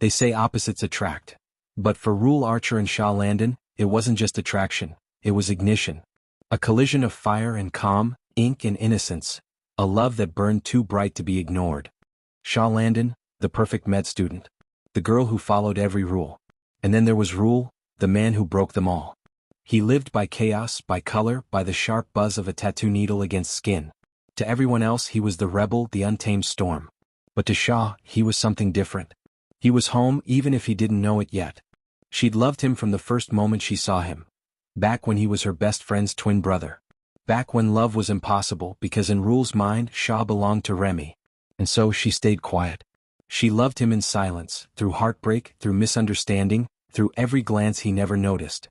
They say opposites attract. But for Rule Archer and Shah Landon, it wasn't just attraction, it was ignition. A collision of fire and calm, ink and innocence, a love that burned too bright to be ignored. Shah Landon, the perfect med student. The girl who followed every rule. And then there was Rule, the man who broke them all. He lived by chaos, by color, by the sharp buzz of a tattoo needle against skin. To everyone else he was the rebel, the untamed storm. But to Shah, he was something different. He was home even if he didn't know it yet. She'd loved him from the first moment she saw him. Back when he was her best friend's twin brother. Back when love was impossible because in Rule's mind Shah belonged to Remy. And so she stayed quiet. She loved him in silence, through heartbreak, through misunderstanding, through every glance he never noticed.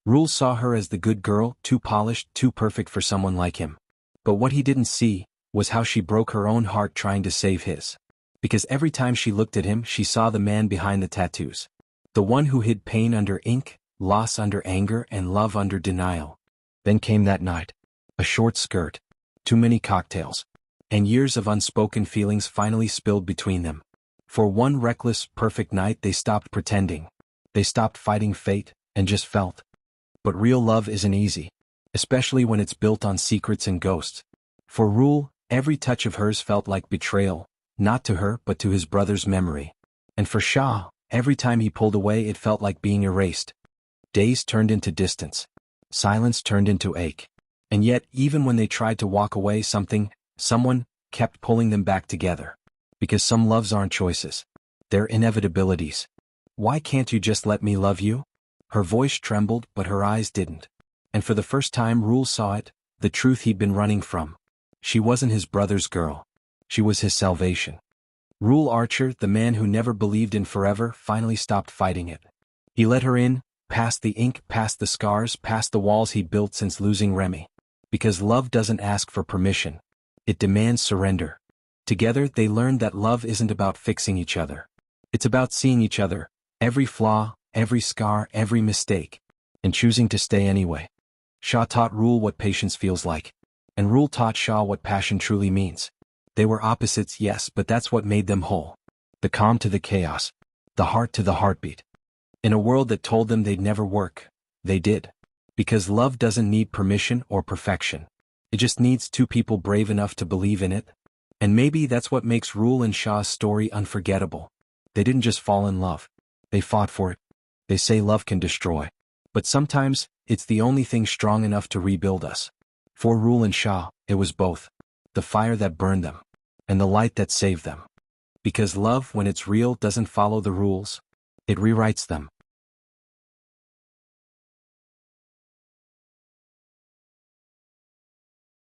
Rule saw her as the good girl, too polished, too perfect for someone like him. But what he didn't see was how she broke her own heart trying to save his. Because every time she looked at him she saw the man behind the tattoos. The one who hid pain under ink, loss under anger and love under denial. Then came that night. A short skirt. Too many cocktails. And years of unspoken feelings finally spilled between them. For one reckless, perfect night they stopped pretending. They stopped fighting fate, and just felt. But real love isn't easy. Especially when it's built on secrets and ghosts. For Rule, every touch of hers felt like betrayal, not to her but to his brother's memory. And for Shah, every time he pulled away it felt like being erased. Days turned into distance. Silence turned into ache. And yet, even when they tried to walk away someone, kept pulling them back together. Because some loves aren't choices. They're inevitabilities. Why can't you just let me love you? Her voice trembled but her eyes didn't. And for the first time Rule saw it, the truth he'd been running from. She wasn't his brother's girl. She was his salvation. Rule Archer, the man who never believed in forever, finally stopped fighting it. He let her in, past the ink, past the scars, past the walls he'd built since losing Remy. Because love doesn't ask for permission. It demands surrender. Together they learned that love isn't about fixing each other. It's about seeing each other, every flaw, every scar, every mistake, and choosing to stay anyway. Shah taught Rule what patience feels like. And Rule taught Shah what passion truly means. They were opposites, yes, but that's what made them whole. The calm to the chaos. The heart to the heartbeat. In a world that told them they'd never work, they did. Because love doesn't need permission or perfection. It just needs two people brave enough to believe in it. And maybe that's what makes Rule and Shah's story unforgettable. They didn't just fall in love. They fought for it. They say love can destroy. But sometimes, it's the only thing strong enough to rebuild us. For Rule and Shah, it was both. The fire that burned them. And the light that saved them. Because love, when it's real, doesn't follow the rules. It rewrites them.